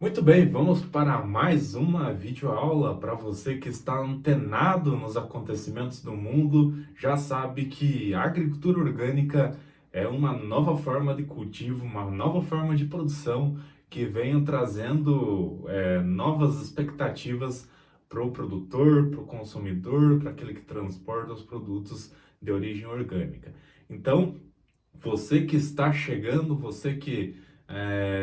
Muito bem, vamos para mais uma videoaula. Para você que está antenado nos acontecimentos do mundo, já sabe que a agricultura orgânica é uma nova forma de cultivo, uma nova forma de produção que vem trazendo novas expectativas para o produtor, para o consumidor, para aquele que transporta os produtos de origem orgânica. Então, você que está chegando, você que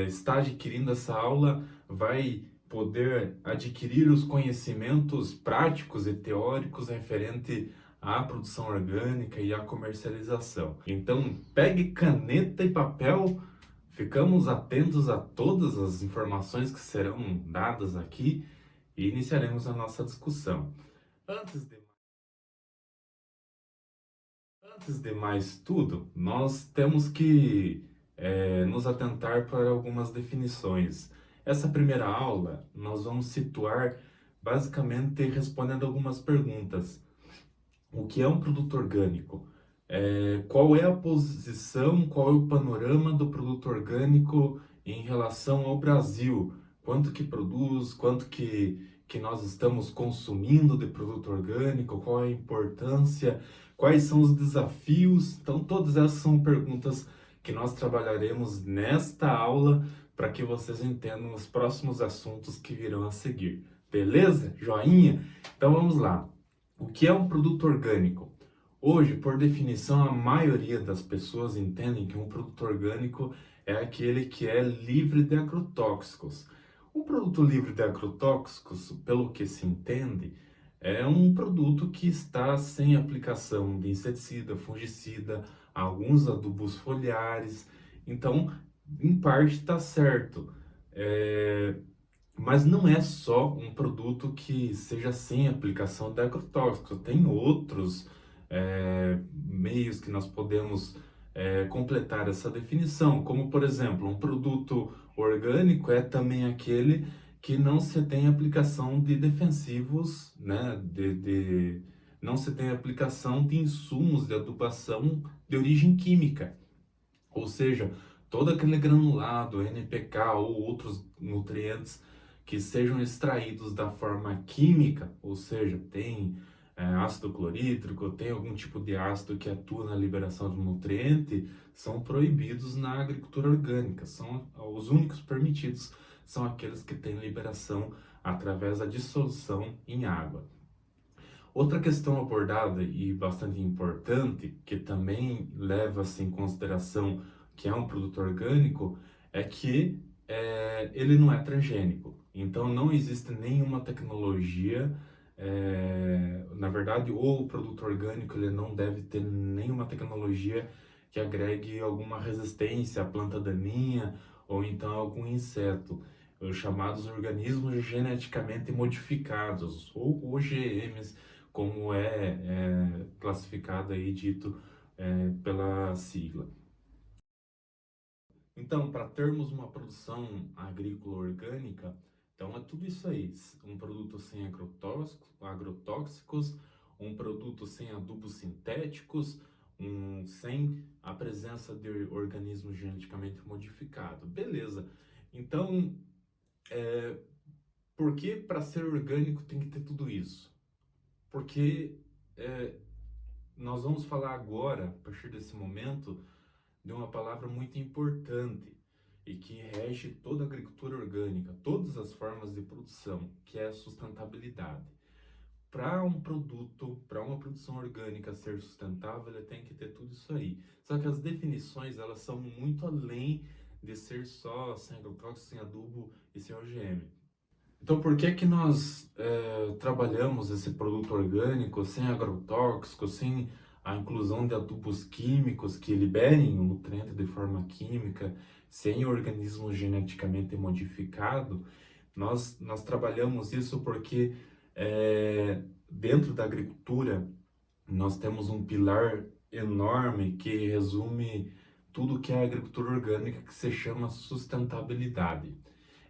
está adquirindo essa aula, vai poder adquirir os conhecimentos práticos e teóricos referente à produção orgânica e à comercialização. Então, pegue caneta e papel, ficamos atentos a todas as informações que serão dadas aqui e iniciaremos a nossa discussão. Antes de Antes de mais tudo, nós temos que nos atentar para algumas definições. Essa primeira aula, nós vamos situar basicamente respondendo algumas perguntas. O que é um produto orgânico? Qual é a posição, qual é o panorama do produto orgânico em relação ao Brasil? Quanto que produz, que nós estamos consumindo de produto orgânico, qual é a importância, quais são os desafios? Então, todas essas são perguntas que nós trabalharemos nesta aula para que vocês entendam os próximos assuntos que virão a seguir. Beleza? Joinha? Então vamos lá. O que é um produto orgânico? Hoje, por definição, a maioria das pessoas entendem que um produto orgânico é aquele que é livre de agrotóxicos. Um produto livre de agrotóxicos, pelo que se entende, é um produto que está sem aplicação de inseticida, fungicida, alguns adubos foliares. Então, em parte está certo. É, mas não é só um produto que seja sem aplicação de agrotóxico. Tem outros meios que nós podemos completar essa definição, como por exemplo, um produto orgânico é também aquele que não se tem aplicação de defensivos, né, não se tem aplicação de insumos de adubação de origem química. Ou seja, todo aquele granulado, NPK ou outros nutrientes que sejam extraídos da forma química, ou seja, tem ácido clorídrico, tem algum tipo de ácido que atua na liberação do nutriente, são proibidos na agricultura orgânica. São os únicos permitidos, são aqueles que têm liberação através da dissolução em água. Outra questão abordada e bastante importante, que também leva-se em consideração que é um produto orgânico, é que ele não é transgênico. Então não existe nenhuma tecnologia, na verdade, ou o produto orgânico ele não deve ter nenhuma tecnologia que agregue alguma resistência à planta daninha ou então algum inseto, os chamados organismos geneticamente modificados, ou OGMs, como é classificado aí, dito pela sigla. Então, para termos uma produção agrícola orgânica, então é tudo isso aí, um produto sem agrotóxicos, um produto sem adubos sintéticos, sem a presença de organismos geneticamente modificados. Beleza. Então, por que para ser orgânico tem que ter tudo isso? Porque é, nós vamos falar agora, a partir desse momento, de uma palavra muito importante e que rege toda a agricultura orgânica, todas as formas de produção, que é a sustentabilidade. Para um produto, para uma produção orgânica ser sustentável, ele tem que ter tudo isso aí. Só que as definições, elas são muito além de ser só sem agrotóxico, sem adubo e sem OGM. Então, por que que nós trabalhamos esse produto orgânico sem agrotóxicos, sem a inclusão de adubos químicos que liberem o nutriente de forma química, sem organismo geneticamente modificado? Nós trabalhamos isso porque dentro da agricultura nós temos um pilar enorme que resume tudo que é a agricultura orgânica, que se chama sustentabilidade.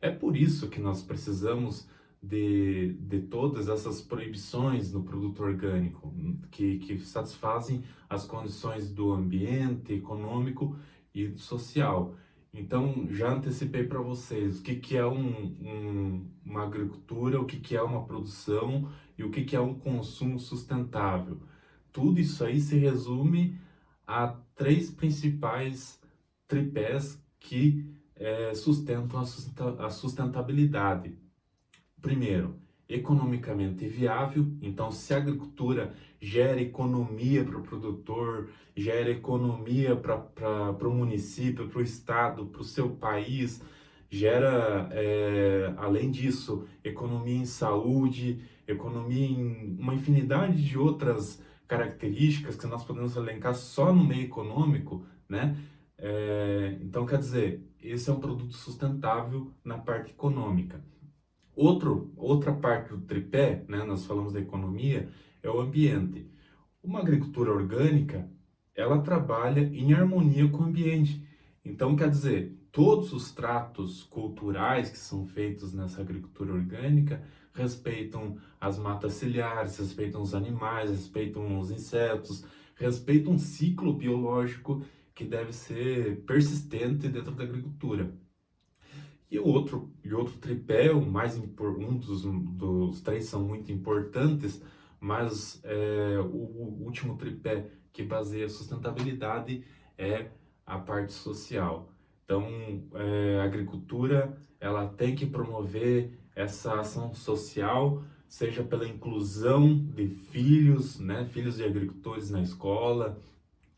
É por isso que nós precisamos de todas essas proibições no produto orgânico, que satisfazem as condições do ambiente, econômico e social. Então, já antecipei para vocês o que que é uma agricultura, o que que é uma produção e o que que é um consumo sustentável. Tudo isso aí se resume a três principais tripés que sustentam a sustentabilidade. Primeiro, economicamente viável. Então, se a agricultura gera economia para o produtor, gera economia para o município, para o estado, para o seu país, gera, além disso, economia em saúde, economia em uma infinidade de outras características que nós podemos elencar só no meio econômico, né? Então, quer dizer, esse é um produto sustentável na parte econômica. Outra parte do tripé, né, nós falamos da economia, é o ambiente. Uma agricultura orgânica, ela trabalha em harmonia com o ambiente. Então, quer dizer, todos os tratos culturais que são feitos nessa agricultura orgânica respeitam as matas ciliares, respeitam os animais, respeitam os insetos, respeitam um ciclo biológico que deve ser persistente dentro da agricultura. E outro tripé, um dos três são muito importantes, mas o último tripé que baseia a sustentabilidade é a parte social. Então, a agricultura, ela tem que promover essa ação social, seja pela inclusão de filhos, né, filhos de agricultores na escola,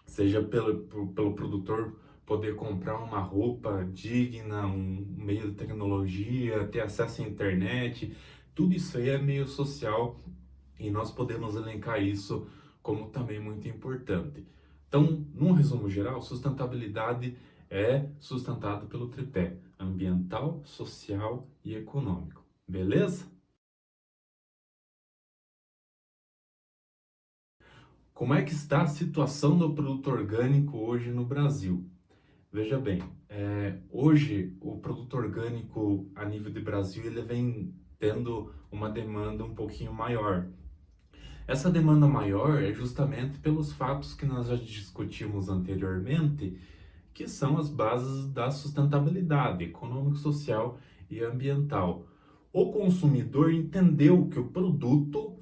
seja pelo produtor poder comprar uma roupa digna, um meio de tecnologia, ter acesso à internet, tudo isso aí é meio social e nós podemos elencar isso como também muito importante. Então, num resumo geral, sustentabilidade é sustentado pelo tripé ambiental, social e econômico. Beleza? Como é que está a situação do produto orgânico hoje no Brasil? Veja bem, hoje o produto orgânico a nível de Brasil ele vem tendo uma demanda um pouquinho maior. Essa demanda maior é justamente pelos fatos que nós já discutimos anteriormente, que são as bases da sustentabilidade econômico, social e ambiental. O consumidor entendeu que o produto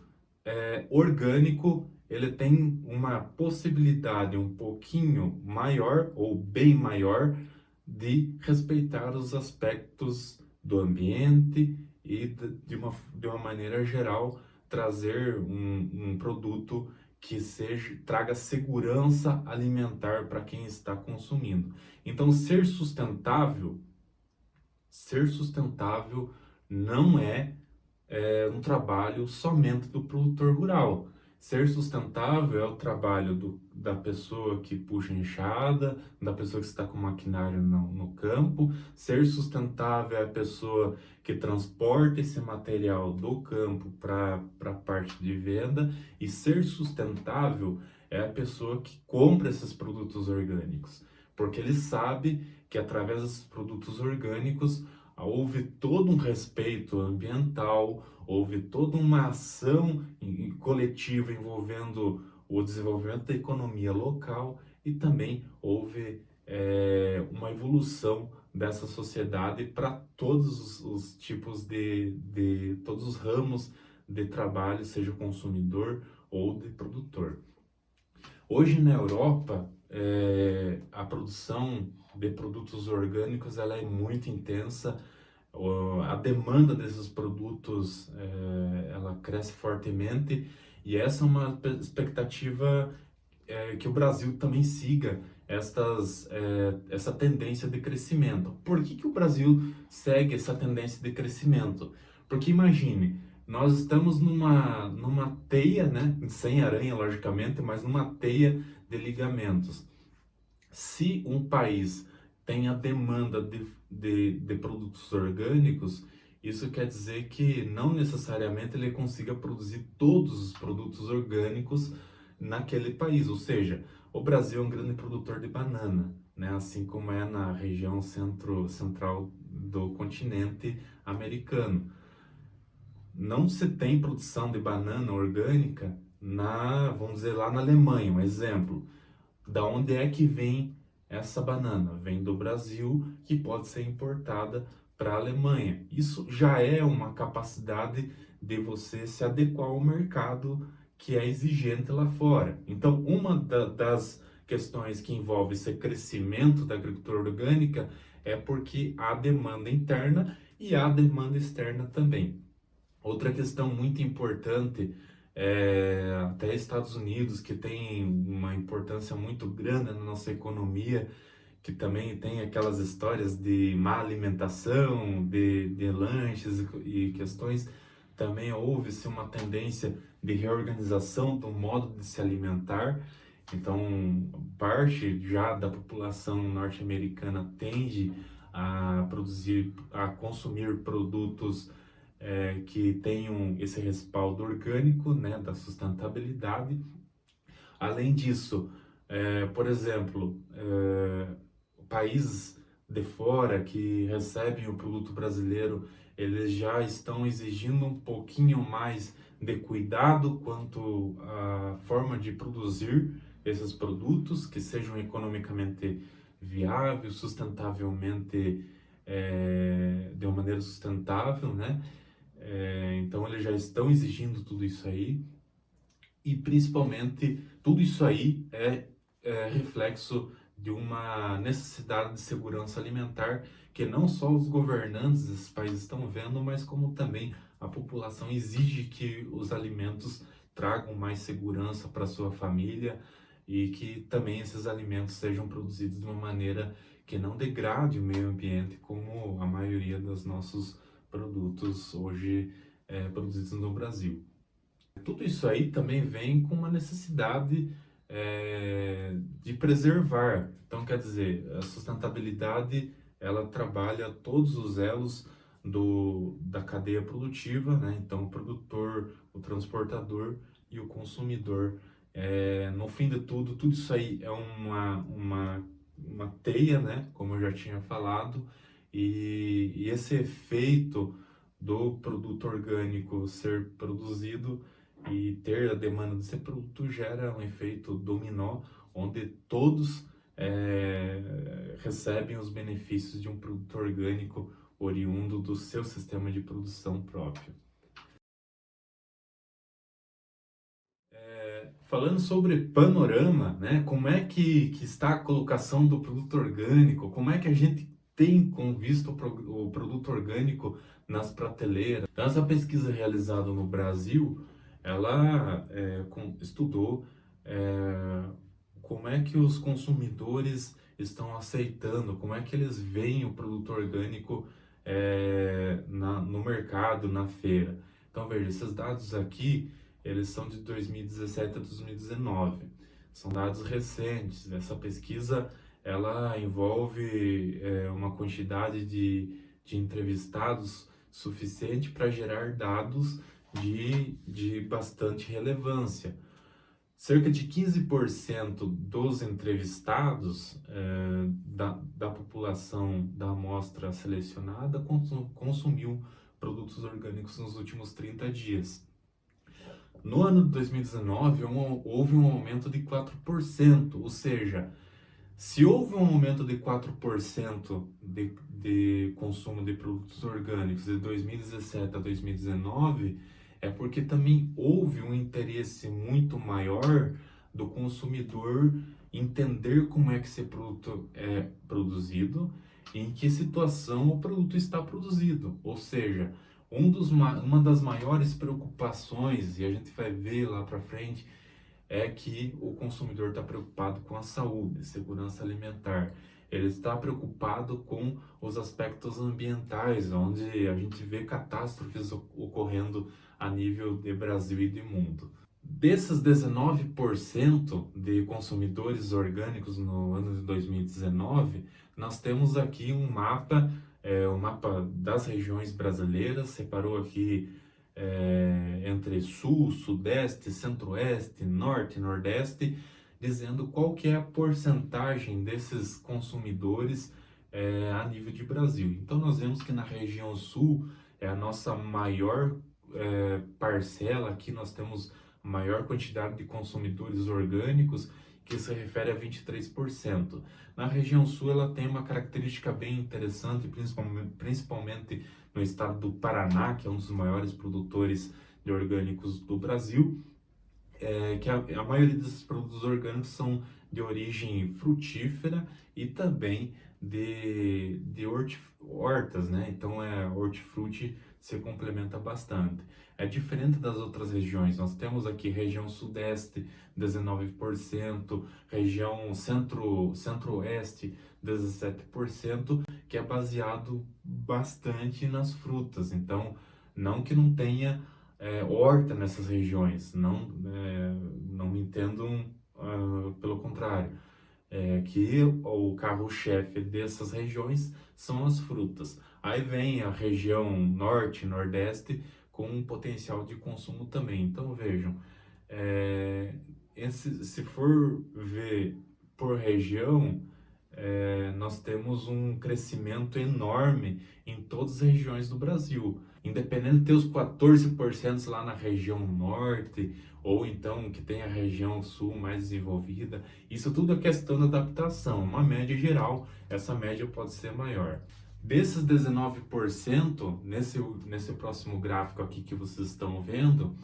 orgânico ele tem uma possibilidade um pouquinho maior ou bem maior de respeitar os aspectos do ambiente e de uma maneira geral trazer um produto que traga segurança alimentar para quem está consumindo. Então, ser sustentável não é um trabalho somente do produtor rural. Ser sustentável é o trabalho da pessoa que puxa a enxada, da pessoa que está com maquinário no campo. Ser sustentável é a pessoa que transporta esse material do campo para a parte de venda. E ser sustentável é a pessoa que compra esses produtos orgânicos, porque ele sabe que através desses produtos orgânicos houve todo um respeito ambiental, houve toda uma ação coletiva envolvendo o desenvolvimento da economia local e também houve uma evolução dessa sociedade para todos os tipos todos os ramos de trabalho, seja consumidor ou de produtor. Hoje na Europa, a produção de produtos orgânicos ela é muito intensa. A demanda desses produtos ela cresce fortemente e essa é uma expectativa que o Brasil também siga essa tendência de crescimento. Por que o Brasil segue essa tendência de crescimento? Porque imagine, nós estamos numa teia, né, sem aranha, logicamente, mas numa teia de ligamentos. Se um país tem a demanda de produtos orgânicos, isso quer dizer que não necessariamente ele consiga produzir todos os produtos orgânicos naquele país. Ou seja, o Brasil é um grande produtor de banana, né? Assim como é na região central do continente americano. Não se tem produção de banana orgânica vamos dizer, lá na Alemanha, um exemplo. Da onde é que vem essa banana vem do Brasil, que pode ser importada para a Alemanha. Isso já é uma capacidade de você se adequar ao mercado que é exigente lá fora. Então, das questões que envolve esse crescimento da agricultura orgânica é porque há demanda interna e há demanda externa também. Outra questão muito importante é até Estados Unidos, que tem uma importância muito grande na nossa economia, que também tem aquelas histórias de má alimentação, de lanches e questões, também houve-se uma tendência de reorganização do modo de se alimentar. Então, parte já da população norte-americana tende a produzir, a consumir produtos que tenham esse respaldo orgânico, né, da sustentabilidade. Além disso, por exemplo, países de fora que recebem o produto brasileiro, eles já estão exigindo um pouquinho mais de cuidado quanto à forma de produzir esses produtos, que sejam economicamente viáveis, sustentavelmente, de uma maneira sustentável, né? Então eles já estão exigindo tudo isso aí e principalmente tudo isso aí é reflexo de uma necessidade de segurança alimentar que não só os governantes desses países estão vendo, mas como também a população exige que os alimentos tragam mais segurança para sua família e que também esses alimentos sejam produzidos de uma maneira que não degrade o meio ambiente, como a maioria dos nossos produtos hoje produzidos no Brasil. Tudo isso aí também vem com uma necessidade de preservar. Então, quer dizer, a sustentabilidade ela trabalha todos os elos da cadeia produtiva, né? Então, o produtor, o transportador e o consumidor. No fim de tudo, tudo isso aí é uma teia, né? Como eu já tinha falado, e esse efeito do produto orgânico ser produzido e ter a demanda desse produto gera um efeito dominó, onde todos recebem os benefícios de um produto orgânico oriundo do seu sistema de produção próprio. Falando sobre panorama, né, como é que está a colocação do produto orgânico, como é que a gente tem visto o produto orgânico nas prateleiras. Então, essa pesquisa realizada no Brasil, ela estudou como é que os consumidores estão aceitando, como é que eles veem o produto orgânico no mercado, na feira. Então, veja, esses dados aqui eles são de 2017 a 2019. São dados recentes. Essa pesquisa ela envolve uma quantidade de entrevistados suficiente para gerar dados de bastante relevância. Cerca de 15% dos entrevistados da população da amostra selecionada consumiu produtos orgânicos nos últimos 30 dias. No ano de 2019, houve um aumento de 4%, ou seja, se houve um aumento de 4% de consumo de produtos orgânicos de 2017 a 2019, é porque também houve um interesse muito maior do consumidor entender como é que esse produto é produzido e em que situação o produto está produzido. Ou seja, uma das maiores preocupações, e a gente vai ver lá para frente, é que o consumidor está preocupado com a saúde, segurança alimentar. Ele está preocupado com os aspectos ambientais, onde a gente vê catástrofes ocorrendo a nível de Brasil e de mundo. Desses 19% de consumidores orgânicos no ano de 2019, nós temos aqui um mapa das regiões brasileiras, separou aqui entre Sul, Sudeste, Centro-Oeste, Norte e Nordeste, dizendo qual que é a porcentagem desses consumidores a nível de Brasil. Então nós vemos que na região Sul é a nossa maior parcela, aqui nós temos maior quantidade de consumidores orgânicos, que se refere a 23%. Na região sul, ela tem uma característica bem interessante, principalmente no estado do Paraná, que é um dos maiores produtores de orgânicos do Brasil, que a maioria desses produtos orgânicos são de origem frutífera e também de hortas, né? Então, hortifruti se complementa bastante. É diferente das outras regiões. Nós temos aqui região sudeste, 19%, região centro-oeste, 17%, que é baseado bastante nas frutas. Então, não que não tenha horta nessas regiões, não me entendam pelo contrário, que o carro-chefe dessas regiões são as frutas. Aí vem a região norte, nordeste, com um potencial de consumo também. Então vejam, se for ver por região, nós temos um crescimento enorme em todas as regiões do Brasil. Independente de ter os 14% lá na região norte, ou então que tem a região sul mais desenvolvida, isso tudo é questão da adaptação. Uma média geral, essa média pode ser maior. Desses 19%, nesse próximo gráfico aqui que vocês estão vendo,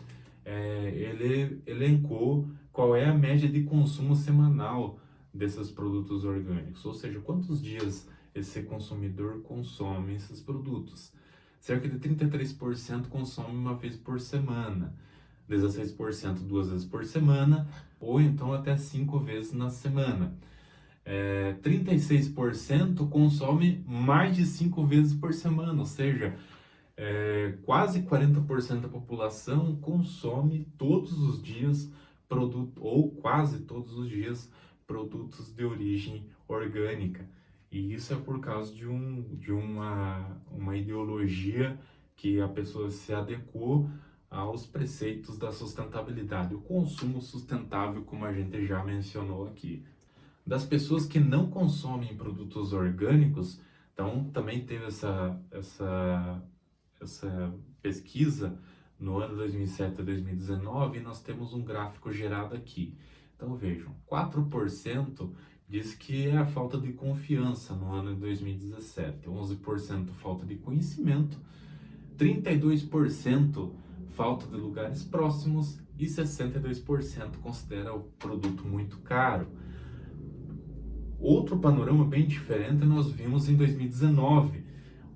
ele elencou qual é a média de consumo semanal desses produtos orgânicos, ou seja, quantos dias esse consumidor consome esses produtos. Cerca de 33% consome uma vez por semana, 16% duas vezes por semana, ou então até 5 vezes na semana. 36% consome mais de 5 vezes por semana, ou seja, quase 40% da população consome todos os dias ou quase todos os dias, produtos de origem orgânica. E isso é por causa de uma ideologia que a pessoa se adequou aos preceitos da sustentabilidade, o consumo sustentável, como a gente já mencionou aqui. Das pessoas que não consomem produtos orgânicos, então também teve essa pesquisa no ano 2007 a 2019, e nós temos um gráfico gerado aqui. Então vejam, 4% diz que é a falta de confiança no ano de 2017, 11% falta de conhecimento, 32% falta de lugares próximos e 62% considera o produto muito caro. Outro panorama bem diferente nós vimos em 2019,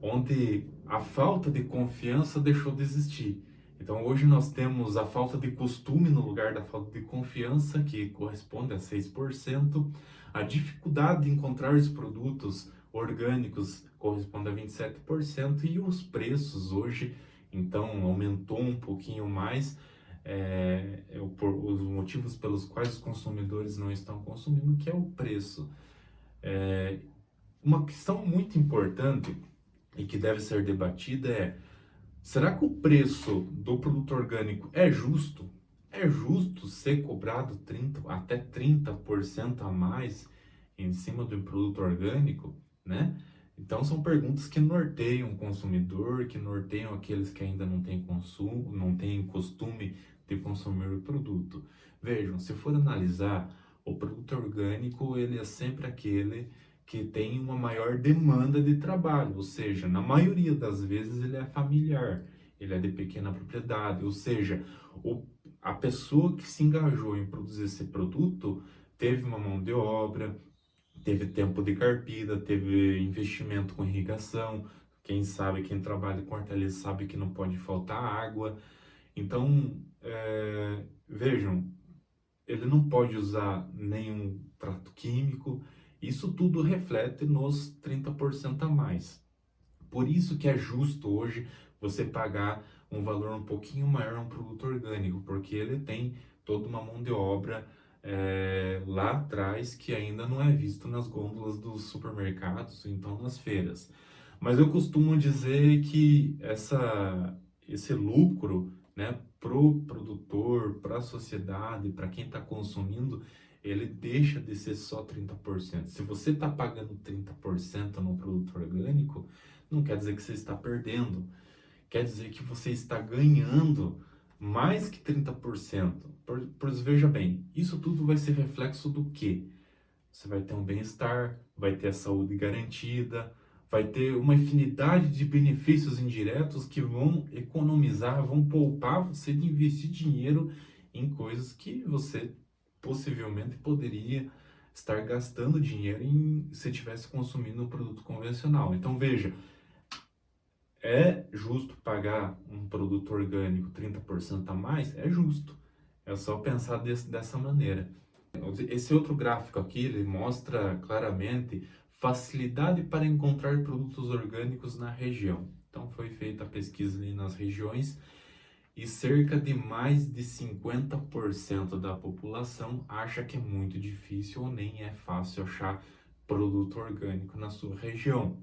onde a falta de confiança deixou de existir. Então hoje nós temos a falta de costume no lugar da falta de confiança, que corresponde a 6%. A dificuldade de encontrar os produtos orgânicos corresponde a 27%. E os preços hoje, então, aumentou um pouquinho mais. Os motivos pelos quais os consumidores não estão consumindo, que é o preço. Uma questão muito importante e que deve ser debatida será que o preço do produto orgânico é justo? É justo ser cobrado até 30% a mais em cima de um produto orgânico, né? Então são perguntas que norteiam o consumidor, que norteiam aqueles que ainda não têm consumo, não têm costume de consumir o produto. Vejam, se for analisar, o produto orgânico, ele é sempre aquele que tem uma maior demanda de trabalho, ou seja, na maioria das vezes ele é familiar, ele é de pequena propriedade, ou seja, a pessoa que se engajou em produzir esse produto teve uma mão de obra, teve tempo de carpida, teve investimento com irrigação. Quem sabe, quem trabalha com hortaliça sabe que não pode faltar água. Então, vejam, ele não pode usar nenhum trato químico. Isso tudo reflete nos 30% a mais. Por isso que é justo hoje você pagar um valor um pouquinho maior a um produto orgânico, porque ele tem toda uma mão de obra lá atrás que ainda não é visto nas gôndolas dos supermercados, então nas feiras. Mas eu costumo dizer que esse lucro, né, pro produtor, para a sociedade, para quem está consumindo, ele deixa de ser só 30%. Se você está pagando 30% no produto orgânico, não quer dizer que você está perdendo. Quer dizer que você está ganhando mais que 30%. Pois veja bem, isso tudo vai ser reflexo do quê? Você vai ter um bem-estar, vai ter a saúde garantida, vai ter uma infinidade de benefícios indiretos que vão economizar, vão poupar você de investir dinheiro em coisas que você possivelmente poderia estar gastando dinheiro se estivesse consumindo um produto convencional. Então veja, é justo pagar um produto orgânico 30% a mais? É justo. É só pensar dessa maneira. Esse outro gráfico aqui, ele mostra claramente facilidade para encontrar produtos orgânicos na região. Então foi feita a pesquisa ali nas regiões e cerca de mais de 50% da população acha que é muito difícil ou nem é fácil achar produto orgânico na sua região.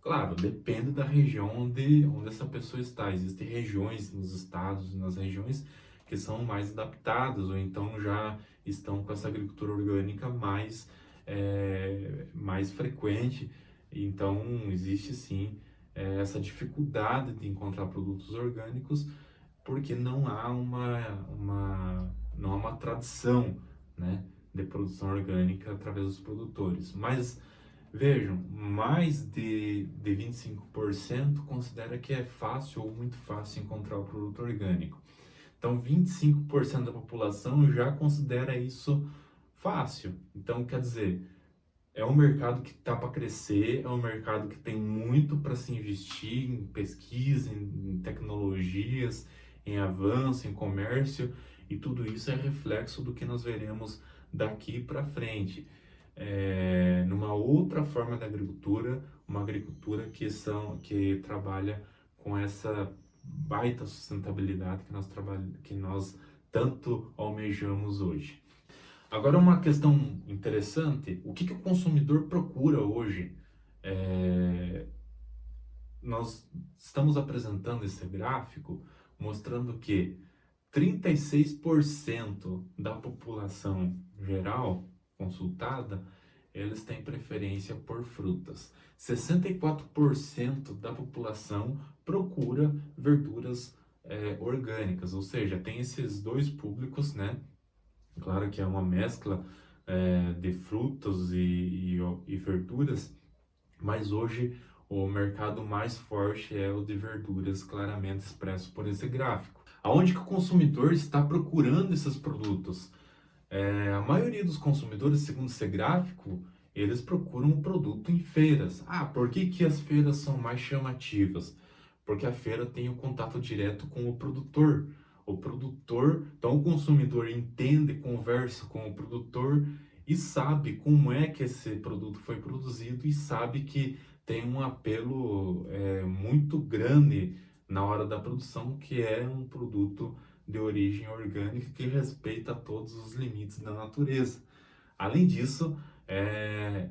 Claro, depende da região onde essa pessoa está. Existem regiões nos estados, nas regiões que são mais adaptadas ou então já estão com essa agricultura orgânica mais frequente. Então, existe sim essa dificuldade de encontrar produtos orgânicos porque não há uma tradição, né, de produção orgânica através dos produtores. Mas vejam, mais de 25% considera que é fácil ou muito fácil encontrar o produto orgânico. Então, 25% da população já considera isso fácil. Então, quer dizer, é um mercado que está para crescer, é um mercado que tem muito para se investir em pesquisa, em tecnologias, em avanço, em comércio, e tudo isso é reflexo do que nós veremos daqui para frente. Numa outra forma da agricultura, uma agricultura que trabalha com essa baita sustentabilidade que nós tanto almejamos hoje. Agora, uma questão interessante: o que o consumidor procura hoje? Nós estamos apresentando esse gráfico mostrando que 36% da população geral consultada, eles têm preferência por frutas. 64% da população procura verduras orgânicas, ou seja, tem esses dois públicos, né? Claro que é uma mescla de frutas e verduras, mas hoje o mercado mais forte é o de verduras, claramente expresso por esse gráfico. Aonde que o consumidor está procurando esses produtos? A maioria dos consumidores, segundo esse gráfico, eles procuram um produto em feiras. Ah, por que que as feiras são mais chamativas? Porque a feira tem o contato direto com o produtor. O produtor, então o consumidor entende, conversa com o produtor e sabe como é que esse produto foi produzido e sabe que tem um apelo muito grande na hora da produção, que é um produto de origem orgânica que respeita todos os limites da natureza. Além disso, é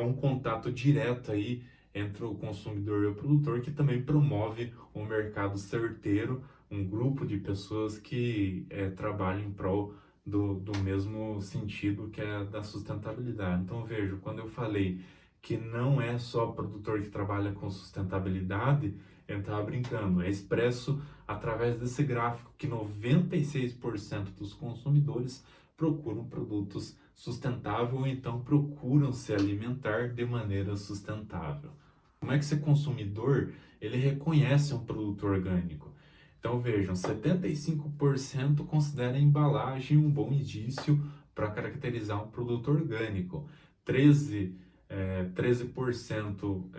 um contato direto aí entre o consumidor e o produtor, que também promove um mercado certeiro, um grupo de pessoas que trabalham em prol do mesmo sentido, que é da sustentabilidade. Então, vejo, quando eu falei que não é só o produtor que trabalha com sustentabilidade, eu estava brincando, é expresso através desse gráfico que 96% dos consumidores procuram produtos sustentáveis ou então procuram se alimentar de maneira sustentável. Como é que esse consumidor ele reconhece um produto orgânico? Então vejam, 75% considera a embalagem um bom indício para caracterizar um produto orgânico. 13%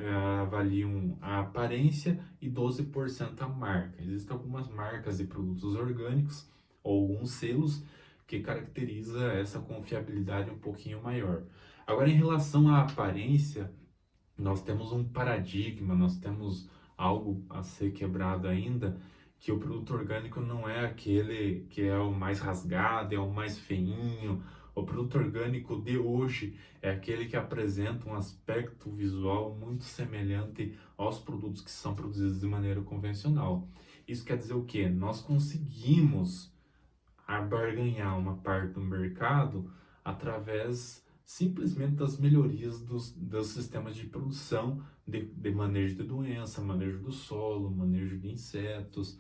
avaliam a aparência e 12% a marca. Existem algumas marcas de produtos orgânicos ou alguns selos que caracteriza essa confiabilidade um pouquinho maior. Agora, em relação à aparência, nós temos um paradigma, nós temos algo a ser quebrado ainda, que o produto orgânico não é aquele que é o mais rasgado, é o mais feinho. O produto orgânico de hoje é aquele que apresenta um aspecto visual muito semelhante aos produtos que são produzidos de maneira convencional. Isso quer dizer o quê? Nós conseguimos barganhar uma parte do mercado através simplesmente das melhorias dos sistemas de produção, de manejo de doença, manejo do solo, manejo de insetos,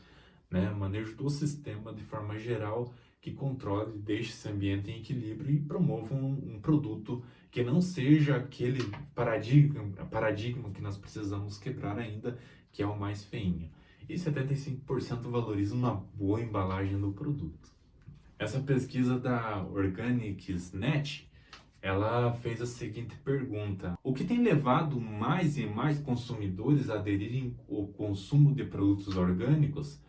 né? Manejo do sistema de forma geral que controle, deixe esse ambiente em equilíbrio e promova um produto que não seja aquele paradigma que nós precisamos quebrar ainda, que é o mais feinho. E 75% valoriza uma boa embalagem do produto. Essa pesquisa da Organics.net, ela fez a seguinte pergunta: o que tem levado mais e mais consumidores a aderirem ao consumo de produtos orgânicos?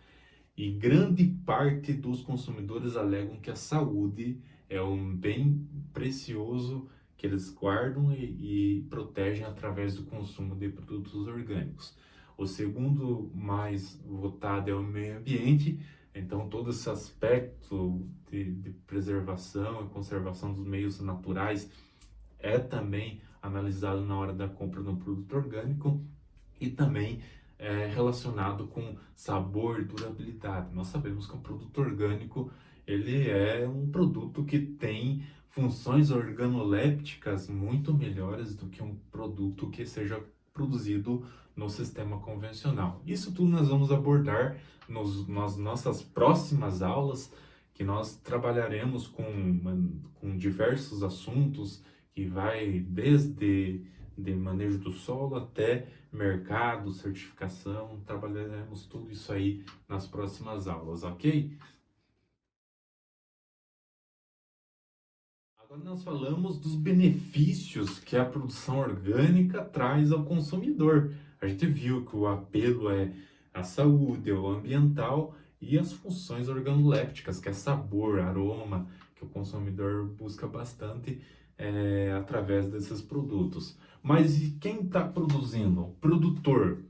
E grande parte dos consumidores alegam que a saúde é um bem precioso que eles guardam e protegem através do consumo de produtos orgânicos. O segundo mais votado é o meio ambiente, então todo esse aspecto de preservação e conservação dos meios naturais é também analisado na hora da compra de um produto orgânico e também relacionado com sabor e durabilidade. Nós sabemos que um produto orgânico ele é um produto que tem funções organolépticas muito melhores do que um produto que seja produzido no sistema convencional. Isso tudo nós vamos abordar nas nossas próximas aulas, que nós trabalharemos com diversos assuntos, que vai desde de manejo do solo até mercado, certificação. Trabalharemos tudo isso aí nas próximas aulas, ok? Agora nós falamos dos benefícios que a produção orgânica traz ao consumidor. A gente viu que o apelo é a saúde, é o ambiental e as funções organolépticas, que é sabor, aroma, que o consumidor busca bastante através desses produtos. Mas e quem está produzindo? O produtor.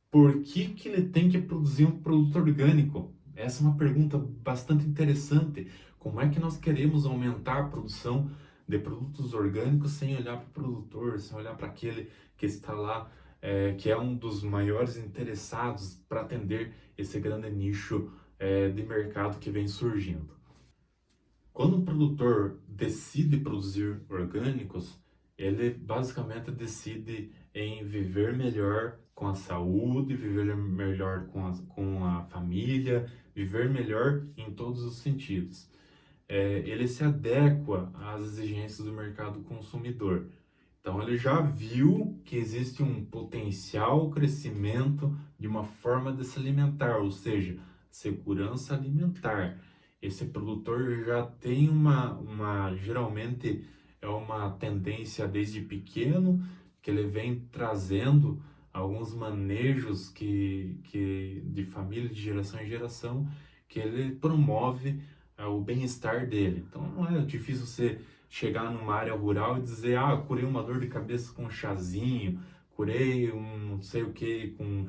Por que ele tem que produzir um produto orgânico? Essa é uma pergunta bastante interessante. Como é que nós queremos aumentar a produção de produtos orgânicos sem olhar para o produtor, sem olhar para aquele que está lá, que é um dos maiores interessados para atender esse grande nicho, de mercado que vem surgindo? Quando um produtor decide produzir orgânicos, ele basicamente decide em viver melhor com a saúde, viver melhor com a família, viver melhor em todos os sentidos. Ele se adequa às exigências do mercado consumidor. Então, ele já viu que existe um potencial crescimento de uma forma de se alimentar, ou seja, segurança alimentar. Esse produtor já tem geralmente é uma tendência desde pequeno, que ele vem trazendo alguns manejos de família, de geração em geração, que ele promove o bem-estar dele. Então, não é difícil você chegar numa área rural e dizer: ah, eu curei uma dor de cabeça com um chazinho, curei um não sei o que com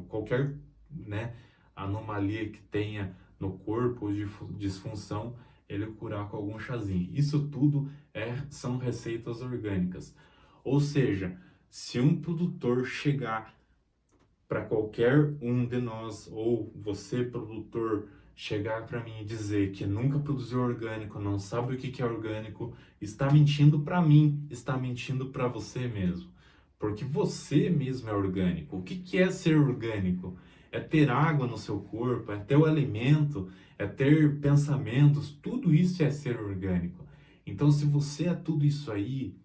qualquer, né, anomalia que tenha no corpo ou de disfunção, ele curar com algum chazinho. Isso tudo são receitas orgânicas. Ou seja, se um produtor chegar para qualquer um de nós, ou você, produtor, chegar para mim e dizer que nunca produziu orgânico, não sabe o que que é orgânico, está mentindo para mim, está mentindo para você mesmo. Porque você mesmo é orgânico. O que que é ser orgânico? É ter água no seu corpo, é ter o alimento, é ter pensamentos, tudo isso é ser orgânico. Então, se você é tudo isso aí,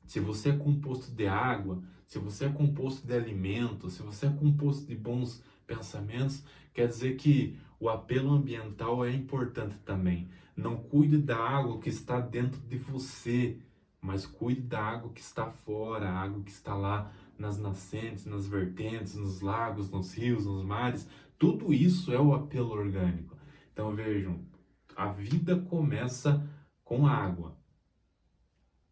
se você é composto de água, se você é composto de alimento, se você é composto de bons pensamentos, quer dizer que o apelo ambiental é importante também. Não cuide da água que está dentro de você, mas cuide da água que está fora, a água que está lá nas nascentes, nas vertentes, nos lagos, nos rios, nos mares. Tudo isso é o apelo orgânico. Então vejam, a vida começa com água.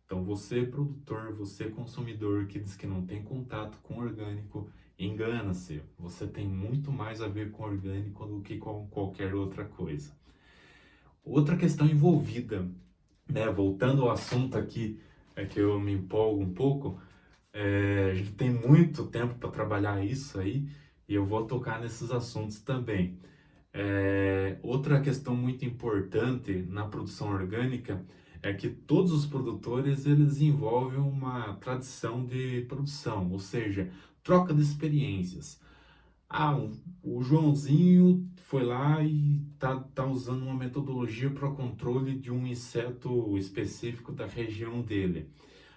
Então você, produtor, você, consumidor, que diz que não tem contato com orgânico, engana-se. Você tem muito mais a ver com orgânico do que com qualquer outra coisa. Outra questão envolvida, né? Voltando ao assunto aqui, é que eu me empolgo um pouco, a gente tem muito tempo para trabalhar isso aí, e eu vou tocar nesses assuntos também. Outra questão muito importante na produção orgânica é que todos os produtores eles envolvem uma tradição de produção, ou seja, troca de experiências. Ah, o Joãozinho foi lá e tá usando uma metodologia para o controle de um inseto específico da região dele.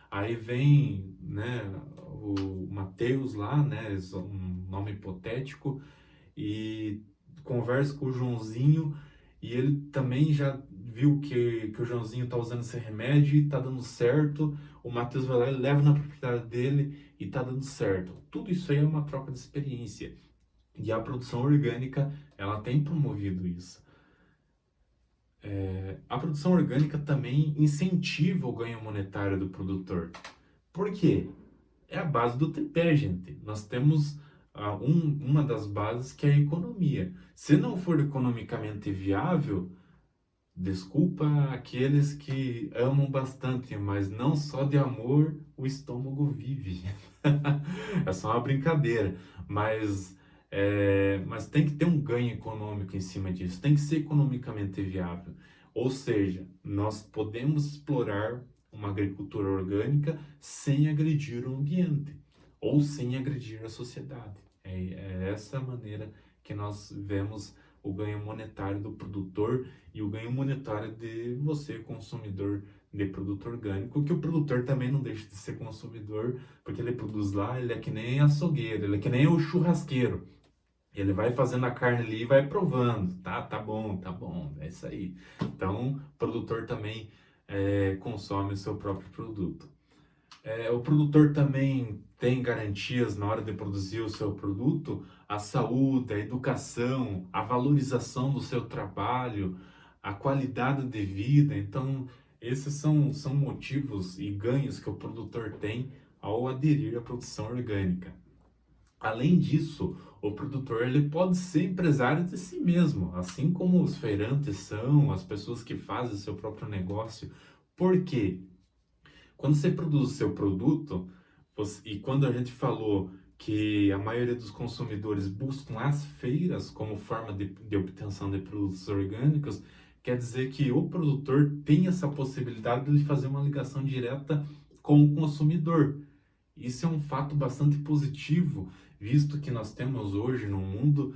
Aí vem, né, o Matheus lá, né, um nome hipotético, e conversa com o Joãozinho e ele também já viu que o Joãozinho tá usando esse remédio e tá dando certo. O Matheus vai lá e leva na propriedade dele e tá dando certo. Tudo isso aí é uma troca de experiência. E a produção orgânica, ela tem promovido isso. A produção orgânica também incentiva o ganho monetário do produtor. Por quê? É a base do tripé, gente. Nós temos uma das bases que é a economia. Se não for economicamente viável, desculpa aqueles que amam bastante, mas não só de amor o estômago vive. É só uma brincadeira, mas, mas tem que ter um ganho econômico em cima disso, tem que ser economicamente viável. Ou seja, nós podemos explorar uma agricultura orgânica sem agredir o ambiente ou sem agredir a sociedade. É essa maneira que nós vemos o ganho monetário do produtor e o ganho monetário de você, consumidor de produto orgânico, que o produtor também não deixa de ser consumidor, porque ele produz lá, ele é que nem açougueiro, ele é que nem o churrasqueiro. Ele vai fazendo a carne ali e vai provando, tá bom, é isso aí. Então, o produtor também consome o seu próprio produto. O produtor também tem garantias na hora de produzir o seu produto, a saúde, a educação, a valorização do seu trabalho, a qualidade de vida. Então, esses são motivos e ganhos que o produtor tem ao aderir à produção orgânica. Além disso, o produtor ele pode ser empresário de si mesmo, assim como os feirantes são, as pessoas que fazem o seu próprio negócio. Por quê? Quando você produz o seu produto, e quando a gente falou que a maioria dos consumidores buscam as feiras como forma de obtenção de produtos orgânicos, quer dizer que o produtor tem essa possibilidade de fazer uma ligação direta com o consumidor. Isso é um fato bastante positivo, visto que nós temos hoje no mundo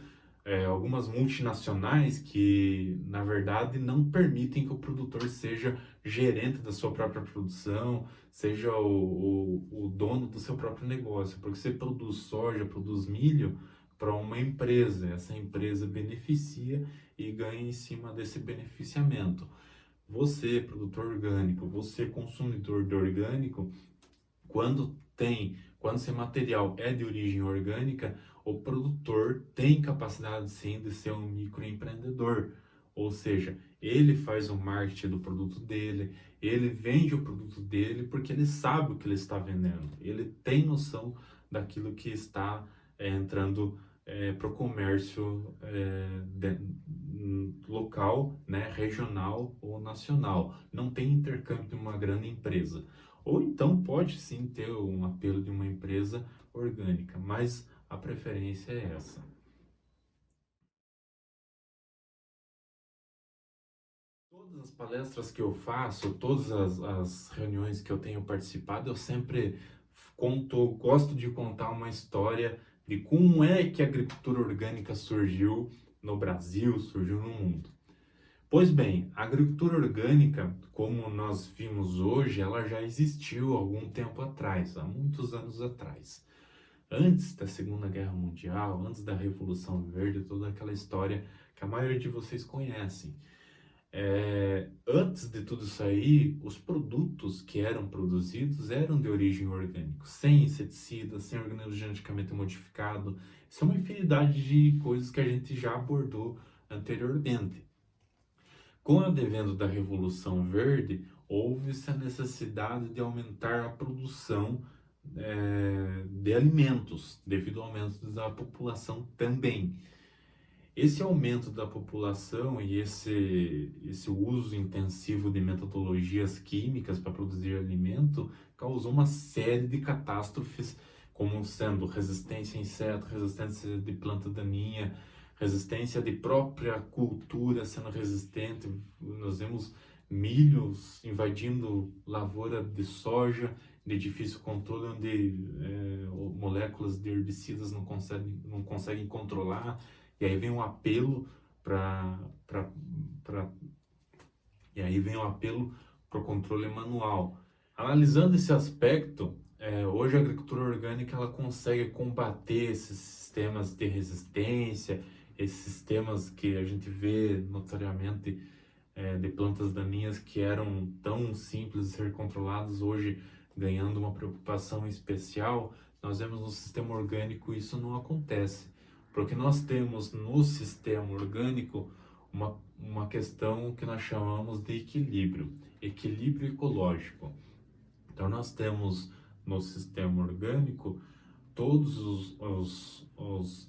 algumas multinacionais que, na verdade, não permitem que o produtor seja gerente da sua própria produção, seja o dono do seu próprio negócio, porque você produz soja, produz milho para uma empresa, essa empresa beneficia e ganha em cima desse beneficiamento. Você, produtor orgânico, você, consumidor de orgânico, quando esse material é de origem orgânica, o produtor tem capacidade sim de ser um microempreendedor. Ou seja, ele faz o marketing do produto dele, ele vende o produto dele porque ele sabe o que ele está vendendo. Ele tem noção daquilo que está entrando para o comércio local, né, regional ou nacional. Não tem intercâmbio de uma grande empresa. Ou então pode sim ter um apelo de uma empresa orgânica, mas a preferência é essa. Todas as palestras que eu faço, todas as reuniões que eu tenho participado, eu sempre gosto de contar uma história de como é que a agricultura orgânica surgiu no Brasil, surgiu no mundo. Pois bem, a agricultura orgânica, como nós vimos hoje, ela já existiu há algum tempo atrás, há muitos anos atrás. Antes da Segunda Guerra Mundial, antes da Revolução Verde, toda aquela história que a maioria de vocês conhecem. Antes de tudo isso aí, os produtos que eram produzidos eram de origem orgânica, sem inseticidas, sem organismo geneticamente modificado. Isso é uma infinidade de coisas que a gente já abordou anteriormente. Com o advento da Revolução Verde, houve-se a necessidade de aumentar a produção de alimentos, devido ao aumento da população também. Esse aumento da população e esse uso intensivo de metodologias químicas para produzir alimento causou uma série de catástrofes, como sendo resistência a inseto, resistência de planta daninha, resistência de própria cultura sendo resistente. Nós vemos milhos invadindo lavoura de soja, de difícil controle, onde moléculas de herbicidas não conseguem controlar, e aí vem o apelo para e aí vem o apelo para o controle manual. Analisando esse aspecto, hoje a agricultura orgânica ela consegue combater esses sistemas de resistência, esses sistemas que a gente vê notoriamente de plantas daninhas que eram tão simples de ser controladas, hoje ganhando uma preocupação especial. Nós vemos no sistema orgânico isso não acontece, porque nós temos no sistema orgânico uma questão que nós chamamos de equilíbrio ecológico. Então nós temos no sistema orgânico todos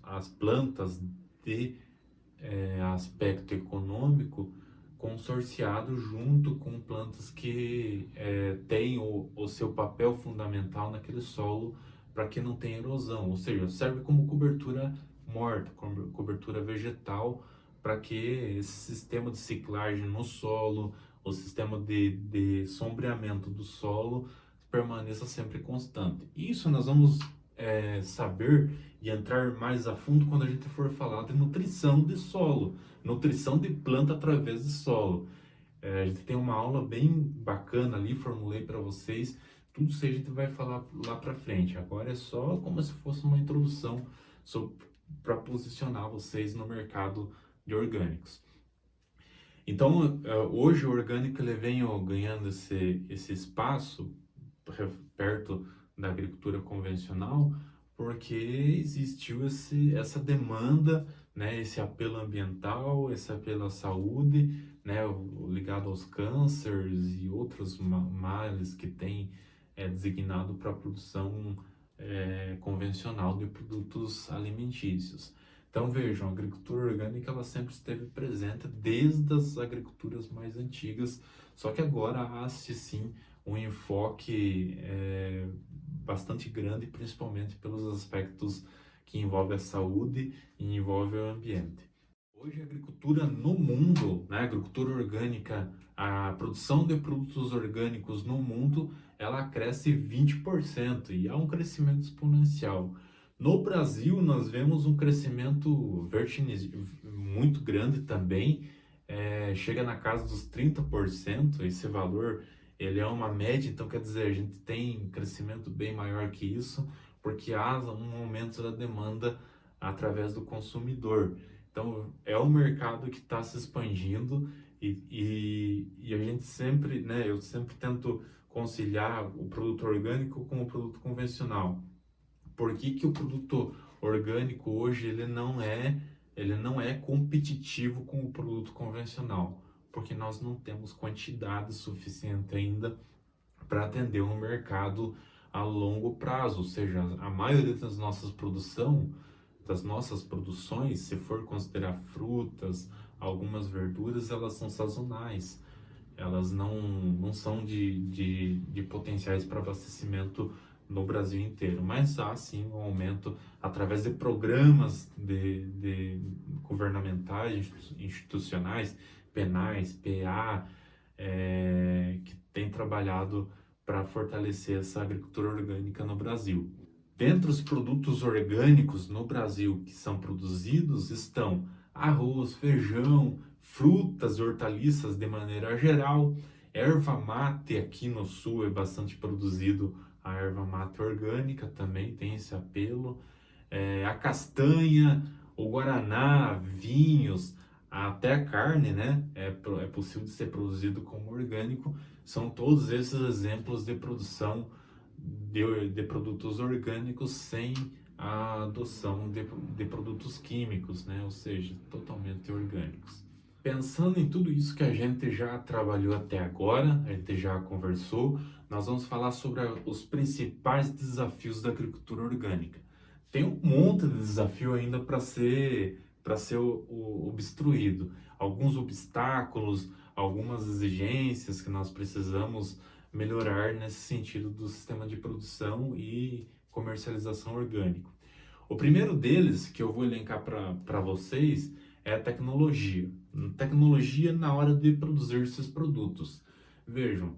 as plantas de aspecto econômico consorciado junto com plantas que têm o seu papel fundamental naquele solo para que não tenha erosão, ou seja, serve como cobertura morta, como cobertura vegetal, para que esse sistema de ciclagem no solo, o sistema de sombreamento do solo permaneça sempre constante. Isso nós vamos saber e entrar mais a fundo quando a gente for falar de nutrição de solo, nutrição de planta através de solo. A gente tem uma aula bem bacana ali, formulei para vocês, tudo isso a gente vai falar lá para frente. Agora é só como se fosse uma introdução para posicionar vocês no mercado de orgânicos. Então, hoje o orgânico ele vem ganhando esse espaço perto da agricultura convencional, porque existiu essa demanda, né, esse apelo ambiental, esse apelo à saúde, né, ligado aos cânceres e outros males que tem designado para a produção convencional de produtos alimentícios. Então vejam, a agricultura orgânica ela sempre esteve presente desde as agriculturas mais antigas, só que agora há-se sim um enfoque bastante grande, principalmente pelos aspectos que envolvem a saúde e envolvem o ambiente. Hoje a agricultura no mundo, né, a agricultura orgânica, a produção de produtos orgânicos no mundo, ela cresce 20% e há um crescimento exponencial. No Brasil, nós vemos um crescimento muito grande também, chega na casa dos 30%, esse valor ele é uma média, então quer dizer, a gente tem crescimento bem maior que isso, porque há um aumento da demanda através do consumidor. Então, é um mercado que está se expandindo e a gente sempre, né, eu sempre tento conciliar o produto orgânico com o produto convencional. Por que o produto orgânico hoje ele não é competitivo com o produto convencional? Porque nós não temos quantidade suficiente ainda para atender um mercado a longo prazo, ou seja, a maioria das nossas produções, se for considerar frutas, algumas verduras, elas são sazonais, elas não são de potenciais para abastecimento no Brasil inteiro, mas há sim um aumento através de programas de governamentais, institucionais, penais, PA, que tem trabalhado para fortalecer essa agricultura orgânica no Brasil. Dentre os produtos orgânicos no Brasil que são produzidos estão arroz, feijão, frutas e hortaliças de maneira geral, erva mate aqui no sul é bastante produzido, a erva mate orgânica também tem esse apelo, a castanha, o guaraná, vinhos, até a carne, né, é possível de ser produzido como orgânico, são todos esses exemplos de produção de produtos orgânicos sem a adoção de produtos químicos, né, ou seja, totalmente orgânicos. Pensando em tudo isso que a gente já trabalhou até agora, a gente já conversou, nós vamos falar sobre os principais desafios da agricultura orgânica. Tem um monte de desafio ainda para ser obstruído. Alguns obstáculos, algumas exigências que nós precisamos melhorar nesse sentido do sistema de produção e comercialização orgânico. O primeiro deles, que eu vou elencar para vocês, é a tecnologia. Tecnologia na hora de produzir esses produtos. Vejam,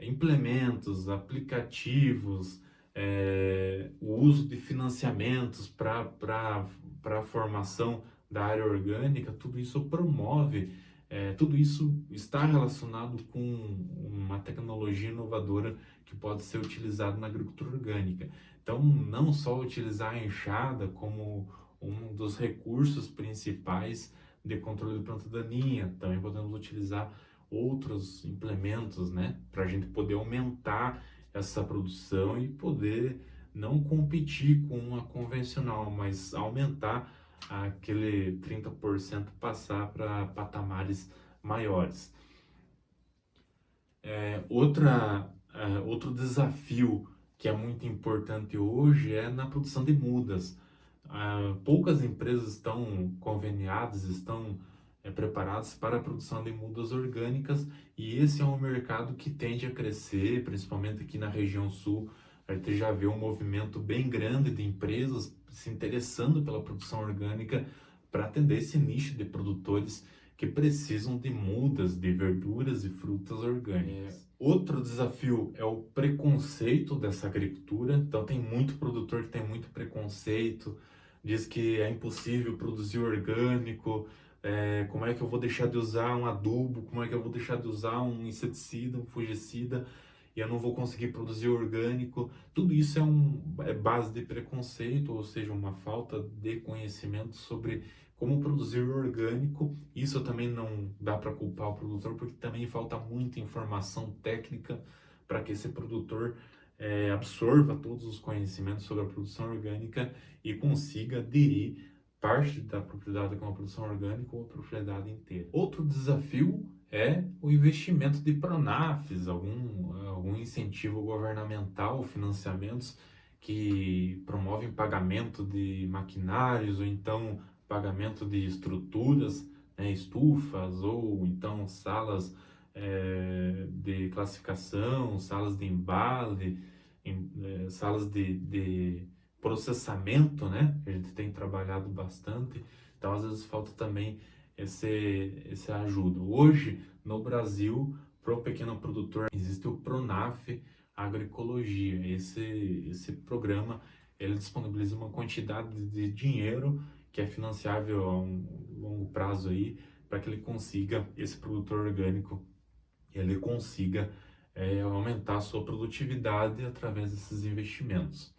implementos, aplicativos, o uso de financiamentos para a formação da área orgânica, tudo isso promove, tudo isso está relacionado com uma tecnologia inovadora que pode ser utilizada na agricultura orgânica. Então, não só utilizar a enxada como um dos recursos principais de controle de planta daninha, também podemos utilizar outros implementos, né, para a gente poder aumentar essa produção e poder não competir com uma convencional, mas aumentar aquele 30%, passar para patamares maiores. Outro desafio que é muito importante hoje é na produção de mudas. Poucas empresas estão conveniadas, estão preparadas para a produção de mudas orgânicas, e esse é um mercado que tende a crescer, principalmente aqui na região sul. A gente já vê um movimento bem grande de empresas se interessando pela produção orgânica para atender esse nicho de produtores que precisam de mudas de verduras e frutas orgânicas. Outro desafio é o preconceito dessa agricultura. Então tem muito produtor que tem muito preconceito, diz que é impossível produzir orgânico, como é que eu vou deixar de usar um adubo, como é que eu vou deixar de usar um inseticida, um fungicida, e eu não vou conseguir produzir orgânico. Tudo isso é base de preconceito, ou seja, uma falta de conhecimento sobre como produzir orgânico. Isso também não dá para culpar o produtor, porque também falta muita informação técnica para que esse produtor absorva todos os conhecimentos sobre a produção orgânica e consiga aderir parte da propriedade com a produção orgânica ou a propriedade inteira. Outro desafio é o investimento de Pronafs, algum incentivo governamental, financiamentos que promovem pagamento de maquinários ou então pagamento de estruturas, né, estufas ou então salas de classificação, salas de embale, salas de processamento, né? A gente tem trabalhado bastante, então às vezes falta também esse ajuda. Hoje, no Brasil, para o pequeno produtor, existe o Pronaf Agroecologia. Esse programa, ele disponibiliza uma quantidade de dinheiro que é financiável a um longo prazo aí, para que ele consiga, esse produtor orgânico, ele consiga aumentar a sua produtividade através desses investimentos.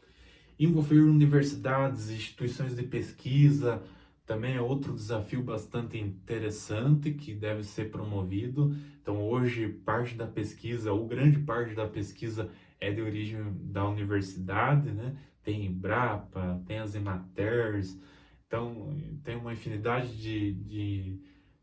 Envolver universidades, instituições de pesquisa, também é outro desafio bastante interessante que deve ser promovido. Então, hoje, parte da pesquisa, ou grande parte da pesquisa, é de origem da universidade, né? Tem Embrapa, tem as Ematers, então tem uma infinidade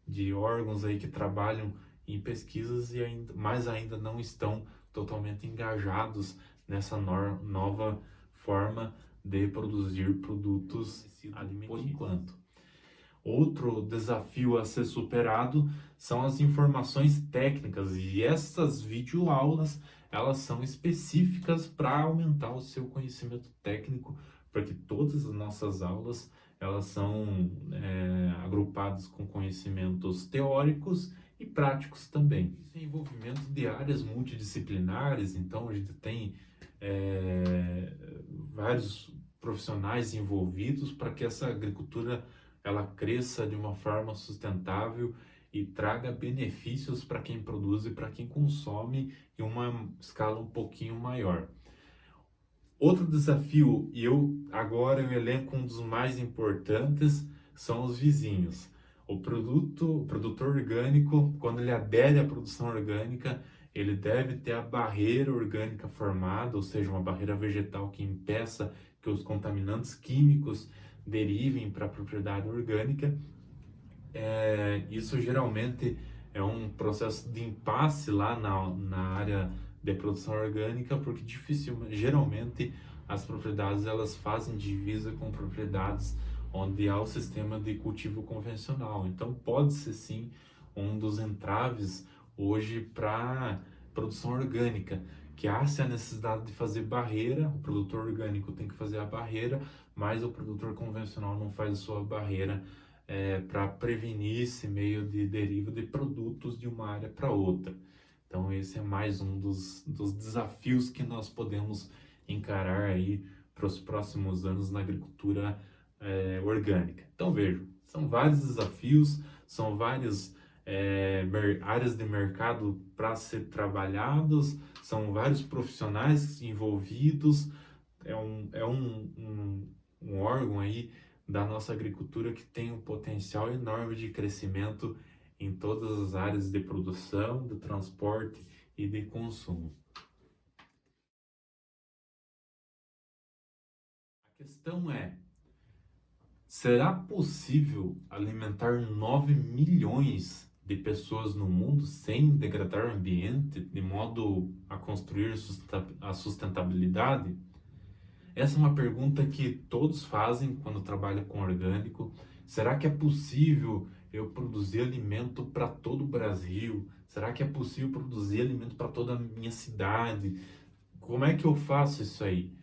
de órgãos aí que trabalham em pesquisas e ainda não estão totalmente engajados nessa nova forma de produzir produtos alimentícios por enquanto. Outro desafio a ser superado são as informações técnicas, e essas videoaulas, elas são específicas para aumentar o seu conhecimento técnico, porque todas as nossas aulas, elas são agrupadas com conhecimentos teóricos e práticos também. Esse envolvimento de áreas multidisciplinares, então a gente tem vários profissionais envolvidos para que essa agricultura ela cresça de uma forma sustentável e traga benefícios para quem produz e para quem consome em uma escala um pouquinho maior. Outro desafio, e agora eu elenco um dos mais importantes, são os vizinhos. O produtor orgânico, quando ele adere à produção orgânica, ele deve ter a barreira orgânica formada, ou seja, uma barreira vegetal que impeça que os contaminantes químicos derivem para a propriedade orgânica. Isso geralmente é um processo de impasse lá na área de produção orgânica, porque geralmente as propriedades elas fazem divisa com propriedades onde há o sistema de cultivo convencional. Então pode ser sim um dos entraves hoje para produção orgânica, que há-se a necessidade de fazer barreira, o produtor orgânico tem que fazer a barreira, mas o produtor convencional não faz a sua barreira para prevenir esse meio de deriva de produtos de uma área para outra. Então esse é mais um dos desafios que nós podemos encarar aí para os próximos anos na agricultura orgânica. Então vejam, são vários desafios, são várias áreas de mercado para ser trabalhados, são vários profissionais envolvidos, um órgão aí da nossa agricultura que tem um potencial enorme de crescimento em todas as áreas de produção, de transporte e de consumo. A questão é, será possível alimentar 9 milhões de pessoas no mundo sem degradar o ambiente, de modo a construir a sustentabilidade? Essa é uma pergunta que todos fazem quando trabalham com orgânico. Será que é possível eu produzir alimento para todo o Brasil? Será que é possível produzir alimento para toda a minha cidade? Como é que eu faço isso aí?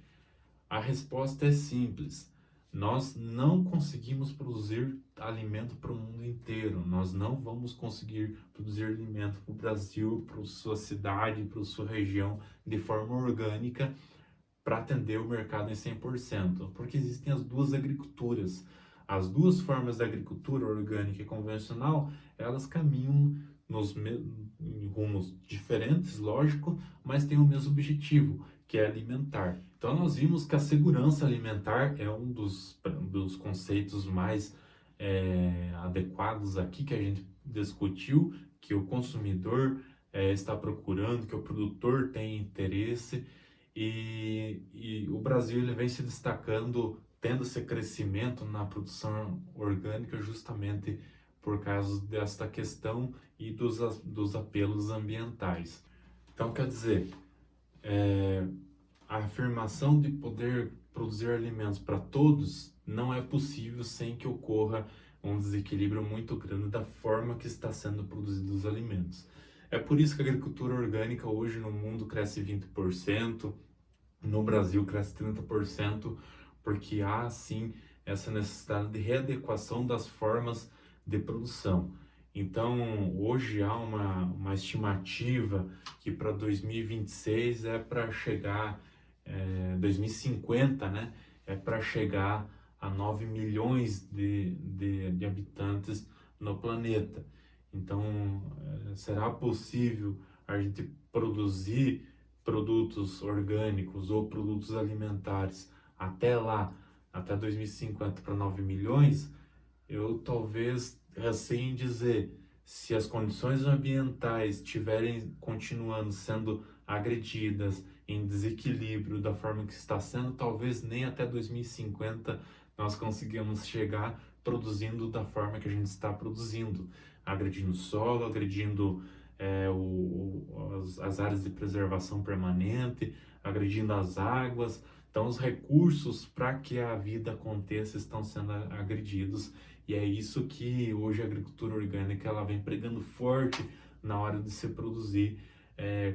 A resposta é simples. Nós não conseguimos produzir alimento para o mundo inteiro. Nós não vamos conseguir produzir alimento para o Brasil, para a sua cidade, para a sua região de forma orgânica para atender o mercado em 100%, porque existem as duas agriculturas. As duas formas da agricultura orgânica e convencional, elas caminham em rumos diferentes, lógico, mas têm o mesmo objetivo, que é alimentar. Então nós vimos que a segurança alimentar é um dos conceitos mais adequados aqui que a gente discutiu, que o consumidor está procurando, que o produtor tem interesse, e o Brasil ele vem se destacando, tendo esse crescimento na produção orgânica justamente por causa desta questão e dos apelos ambientais. Então, quer dizer, a afirmação de poder produzir alimentos para todos não é possível sem que ocorra um desequilíbrio muito grande da forma que está sendo produzidos os alimentos. É por isso que a agricultura orgânica hoje no mundo cresce 20%, no Brasil cresce 30%, porque há sim essa necessidade de readequação das formas de produção. Então, hoje há uma estimativa que para 2026 é para chegar, 2050, né? É para chegar a 9 milhões de habitantes no planeta. Então, será possível a gente produzir produtos orgânicos ou produtos alimentares até lá, até 2050 para 9 milhões, eu talvez receio em dizer, se as condições ambientais estiverem continuando sendo agredidas, em desequilíbrio da forma que está sendo, talvez nem até 2050 nós consigamos chegar produzindo da forma que a gente está produzindo, agredindo o solo, agredindo as áreas de preservação permanente, agredindo as águas. Então, os recursos para que a vida aconteça estão sendo agredidos, e é isso que hoje a agricultura orgânica ela vem pregando forte na hora de se produzir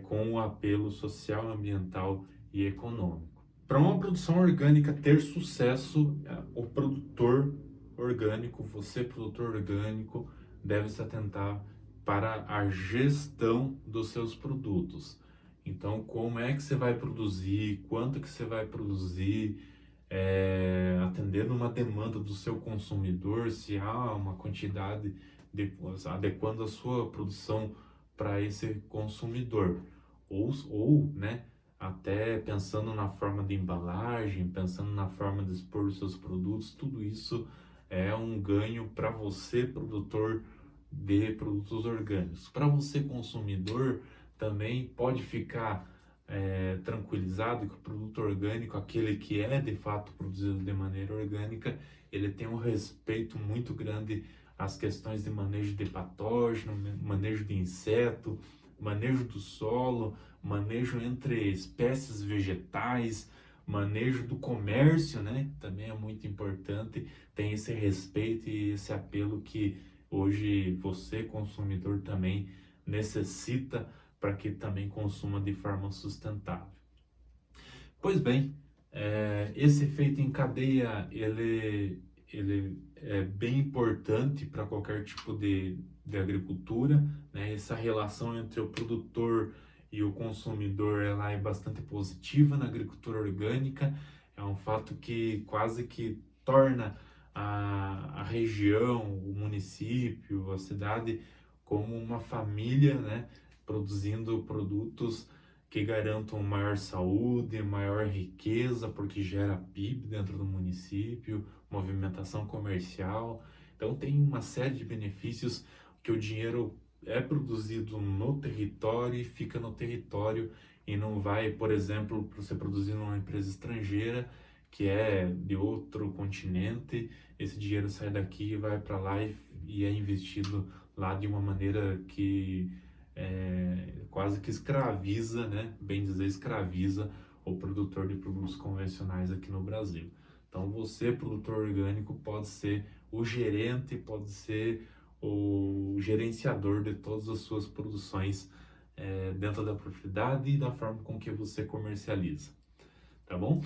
com o apelo social, ambiental e econômico. Para uma produção orgânica ter sucesso, o produtor orgânico, você produtor orgânico, deve se atentar para a gestão dos seus produtos. Então, como é que você vai produzir, quanto que você vai produzir, atendendo uma demanda do seu consumidor, se há uma quantidade adequando a sua produção para esse consumidor. Né, até pensando na forma de embalagem, pensando na forma de expor os seus produtos, tudo isso é um ganho para você, produtor de produtos orgânicos. Para você, consumidor, também pode ficar tranquilizado que o produto orgânico, aquele que é de fato produzido de maneira orgânica, ele tem um respeito muito grande às questões de manejo de patógeno, manejo de inseto, manejo do solo, manejo entre espécies vegetais, manejo do comércio, né? Também é muito importante, tem esse respeito e esse apelo que hoje você, consumidor, também necessita para que também consuma de forma sustentável. Pois bem, esse efeito em cadeia, ele é bem importante para qualquer tipo de de agricultura, né? Essa relação entre o produtor e o consumidor, ela é bastante positiva na agricultura orgânica, é um fato que quase que torna a região, o município, a cidade como uma família, né? Produzindo produtos que garantam maior saúde, maior riqueza, porque gera PIB dentro do município, movimentação comercial. Então tem uma série de benefícios que o dinheiro é produzido no território e fica no território e não vai, por exemplo, para você produzir numa empresa estrangeira que é de outro continente, esse dinheiro sai daqui e vai para lá e é investido lá de uma maneira que quase que escraviza, né? Bem dizer, escraviza o produtor de produtos convencionais aqui no Brasil. Então, você, produtor orgânico, pode ser o gerente, pode ser o gerenciador de todas as suas produções dentro da propriedade e da forma com que você comercializa, tá bom?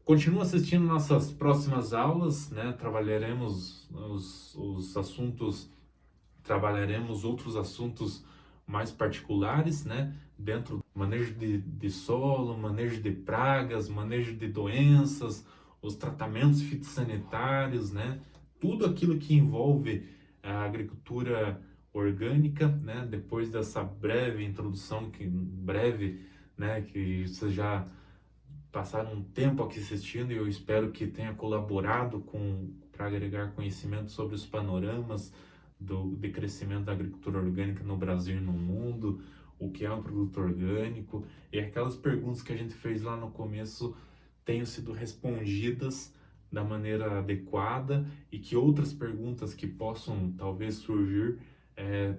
Continua assistindo nossas próximas aulas, né? Trabalharemos os assuntos, trabalharemos outros assuntos mais particulares, né? Dentro do manejo de solo, manejo de pragas, manejo de doenças, os tratamentos fitossanitários, né? Tudo aquilo que envolve a agricultura orgânica, né? Depois dessa breve introdução, que breve, né? Que você já passaram um tempo aqui assistindo e eu espero que tenha colaborado para agregar conhecimento sobre os panoramas de crescimento da agricultura orgânica no Brasil e no mundo, o que é um produto orgânico, e aquelas perguntas que a gente fez lá no começo tenham sido respondidas da maneira adequada e que outras perguntas que possam talvez surgir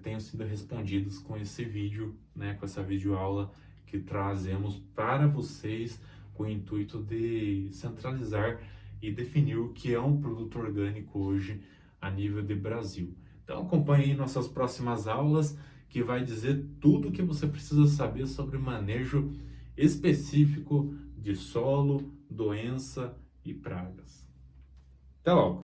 tenham sido respondidas com esse vídeo, né, com essa videoaula que trazemos para vocês com o intuito de centralizar e definir o que é um produto orgânico hoje a nível de Brasil. Então acompanhe aí nossas próximas aulas, que vai dizer tudo o que você precisa saber sobre manejo específico de solo, doença e pragas. Até logo!